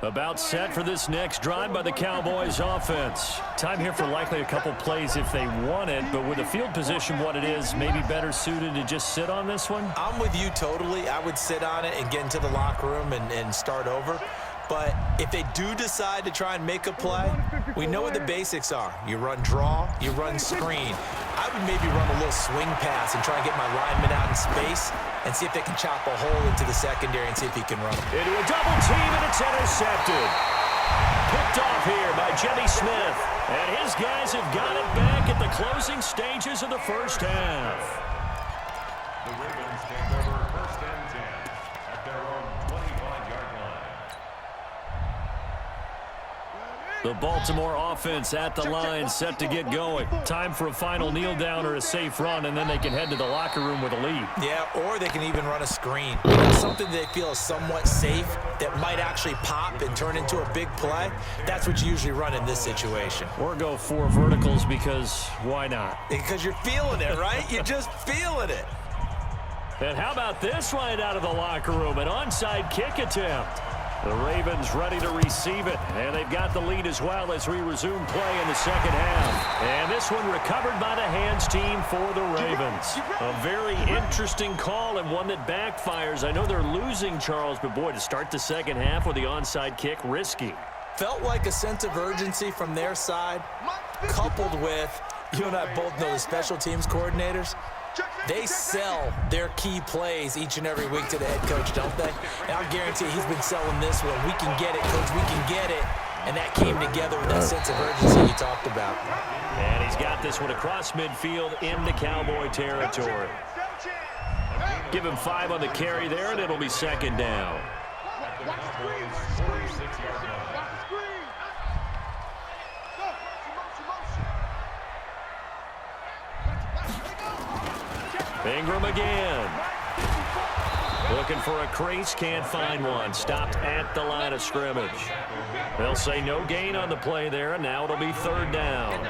About set for this next drive by the Cowboys offense. Time here for likely a couple plays if they want it, but with the field position what it is, maybe better suited to just sit on this one? I'm with you totally. I would sit on it and get into the locker room and start over. But if they do decide to try and make a play, we know what the basics are. You run draw, you run screen. I would maybe run a little swing pass and try and get my lineman out in space and see if they can chop a hole into the secondary and see if he can run them. Into a double team, and it's intercepted. Picked off here by Jimmy Smith. And his guys have got it back at the closing stages of the first half. The Ravens take over first and 10 at their own 25-yard line. The Baltimore offense at the line, set to get going. Time for a final kneel down or a safe run, and then they can head to the locker room with a lead. Yeah, or they can even run a screen. Something they feel is somewhat safe that might actually pop and turn into a big play. That's what you usually run in this situation. Or go 4 verticals because why not? Because you're feeling it, right? You're just feeling it. And how about this right out of the locker room? An onside kick attempt. The Ravens ready to receive it, and they've got the lead as well as we resume play in the second half. And this one recovered by the hands team for the Ravens. A very interesting call and one that backfires. I know they're losing, Charles, but boy, to start the second half with the onside kick, risky. Felt like a sense of urgency from their side, coupled with, you and I both know the special teams coordinators, they sell their key plays each and every week to the head coach, don't they? And I'll guarantee he's been selling this one. We can get it, coach, we can get it. And that came together with that sense of urgency you talked about. And he's got this one across midfield into Cowboy territory. Give him 5 on the carry there, and it'll be second down. Ingram again. Looking for a crease, can't find one. Stopped at the line of scrimmage. They'll say no gain on the play there, and now it'll be third down.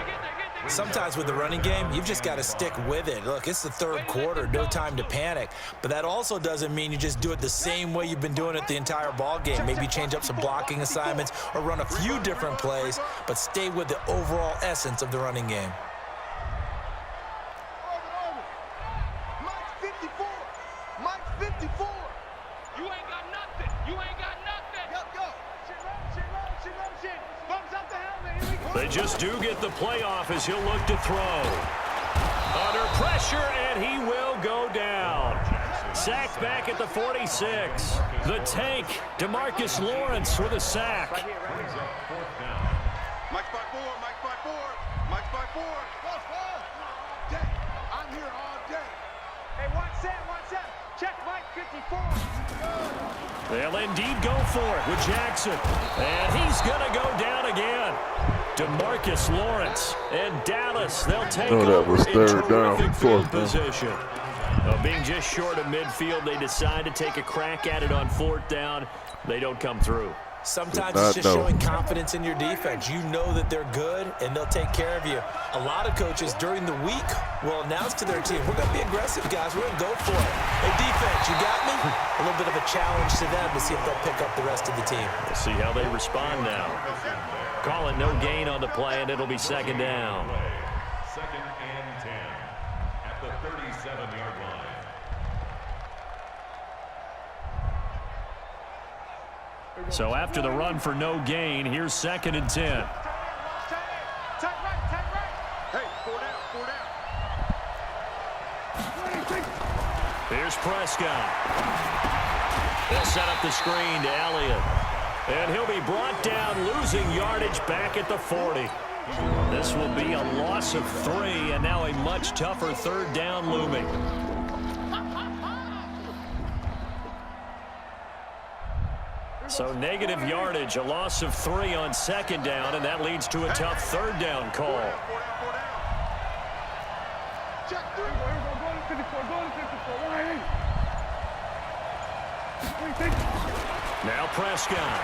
Sometimes with the running game, you've just got to stick with it. Look, it's the third quarter, no time to panic. But that also doesn't mean you just do it the same way you've been doing it the entire ball game. Maybe change up some blocking assignments or run a few different plays, but stay with the overall essence of the running game. They just do get the playoff as he'll look to throw. Under pressure, and he will go down. Sacked back at the 46. The tank, DeMarcus Lawrence with a sack. Mike's by 4, Mike's by 4, Mike's by 4. I'm here all day. Hey, watch that. Check Mike 54. They'll indeed go for it with Jackson. And he's going to go down again. DeMarcus Lawrence and Dallas, they'll take over in terrific field position. Being just short of midfield, they decide to take a crack at it on 4th down. They don't come through. Sometimes it's just showing confidence in your defense. You know that they're good, and they'll take care of you. A lot of coaches during the week will announce to their team, we're going to be aggressive, guys. We're going to go for it. Hey, defense, you got me? A little bit of a challenge to them to see if they'll pick up the rest of the team. We'll see how they respond now. Call it no gain on the play, and it'll be second down. Second and 10 at the 37-yard line. So after the run for no gain, here's second and 10. Tight right. Hey, 4 down. Here's Prescott. They'll set up the screen to Elliott. And he'll be brought down, losing yardage back at the 40. This will be a loss of 3, and now a much tougher third down looming. So negative yardage, a loss of 3 on second down, and that leads to a tough third down call. Check 3. Now Prescott.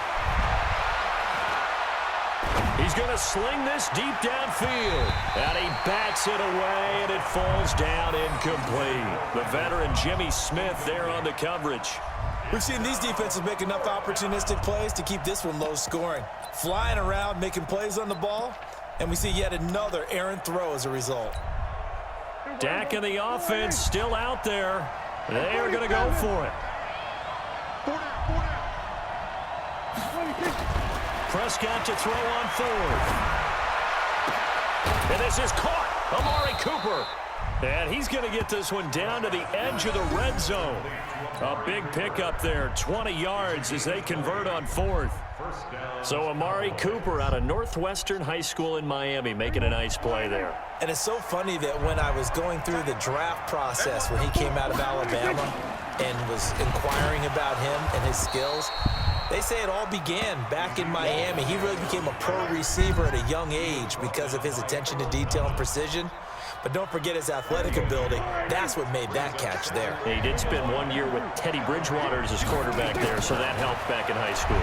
He's going to sling this deep downfield. And he bats it away, and it falls down incomplete. The veteran Jimmy Smith there on the coverage. We've seen these defenses make enough opportunistic plays to keep this one low scoring. Flying around, making plays on the ball, and we see yet another errant throw as a result. Dak and the offense still out there. They are going to go for it. Prescott to throw on fourth. And this is caught. Amari Cooper. And he's going to get this one down to the edge of the red zone. A big pickup there, 20 yards as they convert on fourth. So Amari Cooper out of Northwestern High School in Miami making a nice play there. And it's so funny that when I was going through the draft process when he came out of Alabama and was inquiring about him and his skills, they say it all began back in Miami. He really became a pro receiver at a young age because of his attention to detail and precision. But don't forget his athletic ability. That's what made that catch there. He did spend 1 year with Teddy Bridgewater as his quarterback there, so that helped back in high school.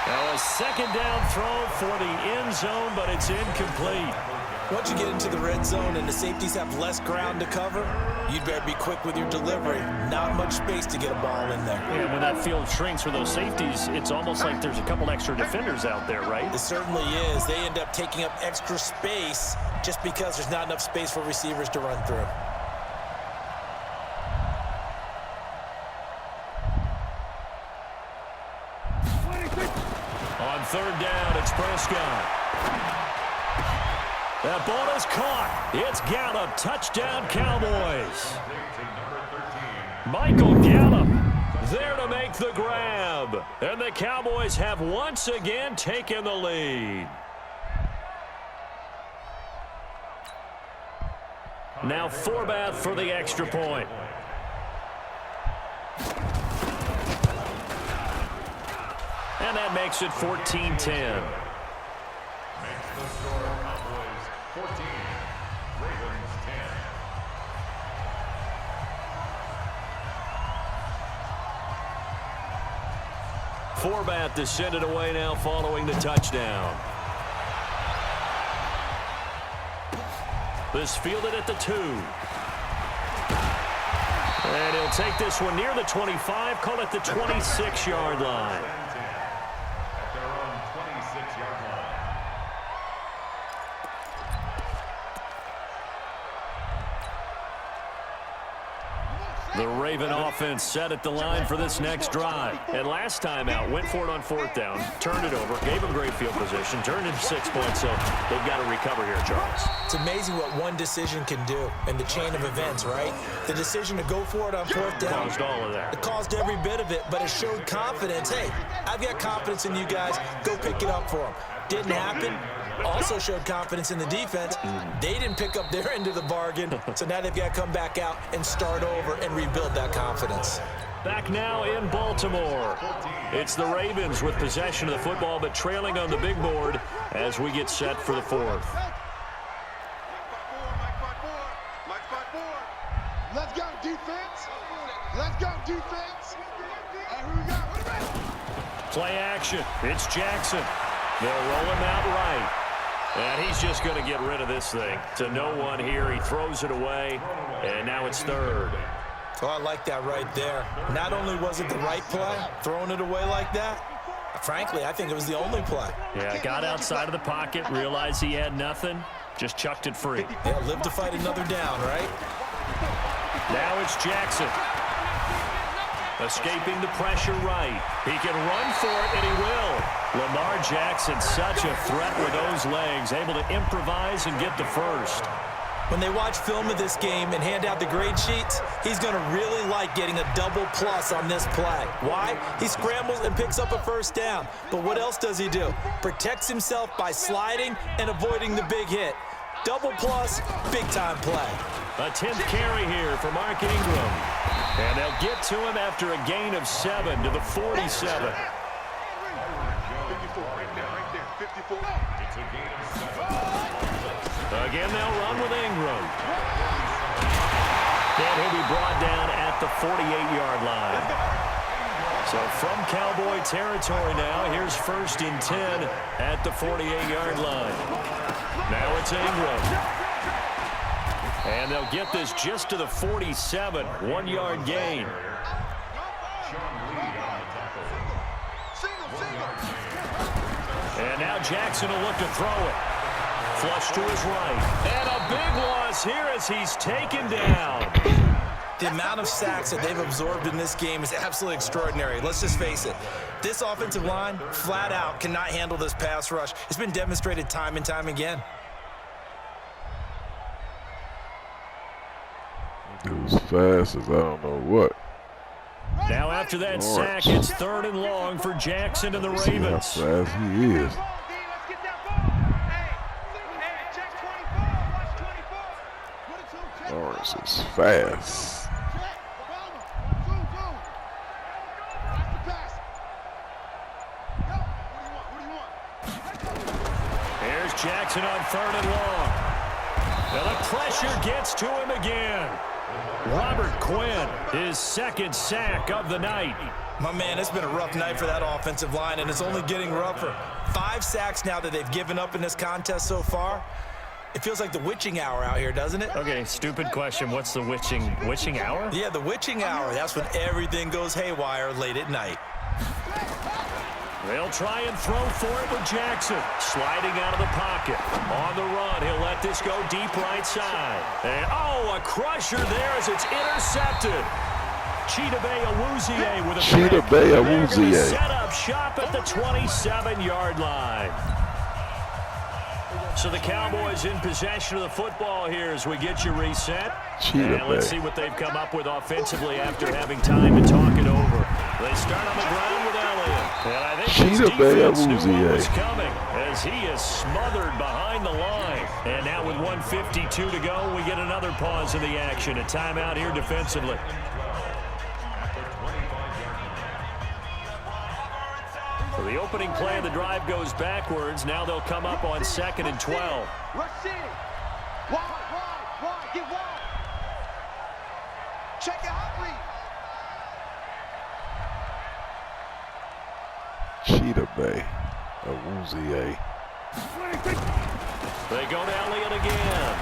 Now a second down throw for the end zone, but it's incomplete. Once you get into the red zone and the safeties have less ground to cover, you'd better be quick with your delivery. Not much space to get a ball in there. Yeah, when that field shrinks with those safeties, it's almost like there's a couple extra defenders out there, right? It certainly is. They end up taking up extra space just because there's not enough space for receivers to run through. On third down, it's Prescott. That ball is caught. It's Gallup. Touchdown, Cowboys. Michael Gallup there to make the grab. And the Cowboys have once again taken the lead. Now Forbath for the extra point. And that makes it 14-10. Makes the score Cowboys 14, Ravens 10. Forbath to send it away now following the touchdown. This fielded at the 2. And he'll take this one near the 25, call it the 26-yard line. At their own 26-yard line. The Raven offense set at the line for this next drive. And last time out, went for it on fourth down, turned it over, gave them great field position, turned into 6 points, so they've got to recover here, Charles. It's amazing what one decision can do in the chain of events, right? The decision to go for it on fourth down. Caused all of that. It caused every bit of it, but it showed confidence. Hey, I've got confidence in you guys. Go pick it up for them. Didn't happen. Also showed confidence in the defense. They didn't pick up their end of the bargain, so now they've got to come back out and start over and rebuild that confidence. Back now in Baltimore. It's the Ravens with possession of the football, but trailing on the big board as we get set for the fourth. Let's go, defense. Let's go, defense. Here we go. Play action. It's Jackson. They'll roll him out right. And he's just going to get rid of this thing. To no one here. He throws it away, and now it's third. Oh, I like that right there. Not only was it the right play, throwing it away like that, frankly, I think it was the only play. Yeah, got outside of the pocket, realized he had nothing, just chucked it free. Yeah, live to fight another down, right? Now it's Jackson. Escaping the pressure right. He can run for it, and he will. Lamar Jackson, such a threat with those legs, able to improvise and get the first. When they watch film of this game and hand out the grade sheets, he's going to really like getting a double plus on this play. Why? He scrambles and picks up a first down. But what else does he do? Protects himself by sliding and avoiding the big hit. Double plus, big-time play. A 10th carry here for Mark Ingram. And they'll get to him after a gain of 7 to the 47. 54 right there, 54. It's a gain of 7. Again, they'll run with Ingram. And he'll be brought down at the 48-yard line. So from Cowboy territory now, here's 1st and 10 at the 48-yard line. Now it's Ingram. And they'll get this just to the 47, 1-yard gain. And now Jackson will look to throw it. Flush to his right. And a big loss here as he's taken down. The amount of sacks that they've absorbed in this game is absolutely extraordinary. Let's just face it. This offensive line, flat out, cannot handle this pass rush. It's been demonstrated time and time again. It was fast as I don't know what. Now after that sack, it's 3rd and long for Jackson and the Ravens. See how fast he is. Lawrence is fast. Here's Jackson on 3rd and long. And the pressure gets to him again. Robert Quinn, his 2nd sack of the night. My man, it's been a rough night for that offensive line, and it's only getting rougher. 5 sacks now that they've given up in this contest so far. It feels like the witching hour out here, doesn't it? Okay, stupid question. What's the witching hour? Yeah, the witching hour. That's when everything goes haywire late at night. They'll try and throw for it with Jackson. Sliding out of the pocket. On the run, he'll let this go deep right side. And, a crusher there as it's intercepted. Chidobe Awuzie with a Chidobe Awuzie. Set up shop at the 27-yard line. So the Cowboys in possession of the football here as we get you reset. And let's see what they've come up with offensively after having time to talk it over. They start on the ground with Elliott. And I think his defense knew what was coming as he is smothered behind the line. And now with 1:52 to go, we get another pause in the action. A timeout here defensively. So the opening play of the drive goes backwards. Now they'll come up on 2nd and 12. Rush in. Wide, get wide. Check your hot read. Chidobe Awuzie. They go to Elliott again.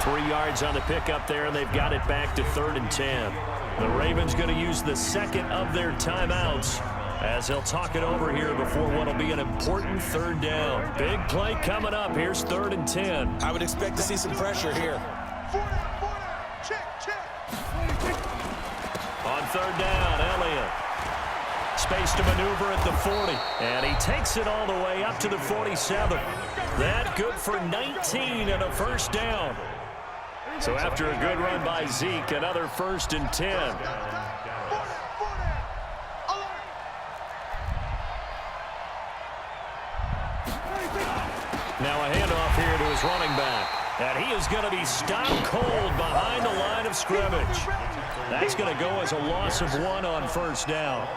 3 yards on the pickup there, and they've got it back to 3rd and 10. The Ravens going to use the 2nd of their timeouts as they'll talk it over here before what will be an important 3rd down. Big play coming up. Here's 3rd and 10. I would expect to see some pressure here. Check. On 3rd down, Elliott. Space to maneuver at the 40. And he takes it all the way up to the 47. That good for 19 and a 1st down. So after a good run by Zeke, another 1st and 10. Now a handoff here to his running back. And he is going to be stopped cold behind the line of scrimmage. That's going to go as a loss of 1 on 1st down.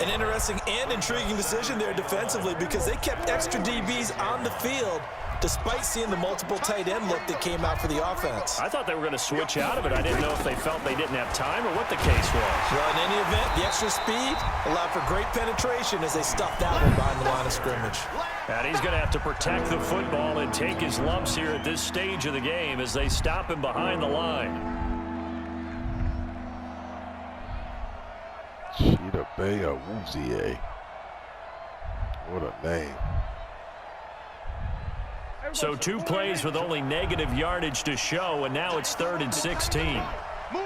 An interesting and intriguing decision there defensively because they kept extra DBs on the field despite seeing the multiple tight end look that came out for the offense. I thought they were going to switch out of it. I didn't know if they felt they didn't have time or what the case was. Well, in any event, the extra speed allowed for great penetration as they stuffed that one behind the line of scrimmage. And he's going to have to protect the football and take his lumps here at this stage of the game as they stop him behind the line. Chidobe Awuzie. What a name. So 2 plays with only negative yardage to show, and now it's 3rd and 16. Move.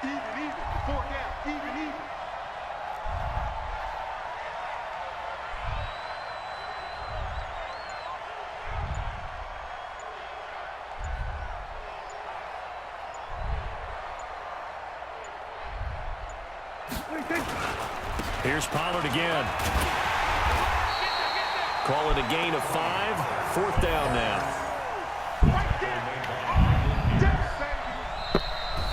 Even. 4 down. Even. Here's Pollard again. Call it a gain of 5. 4th down now.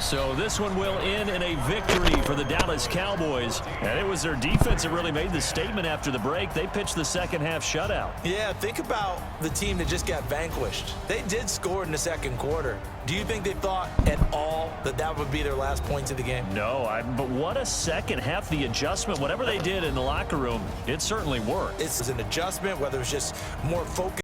So this one will end in a victory for the Dallas Cowboys. And it was their defense that really made the statement after the break. They pitched the second-half shutout. Yeah, think about the team that just got vanquished. They did score in the 2nd quarter. Do you think they thought at all that that would be their last points of the game? No, but what a second half. The adjustment, whatever they did in the locker room, it certainly worked. It's an adjustment, whether it's just more focus.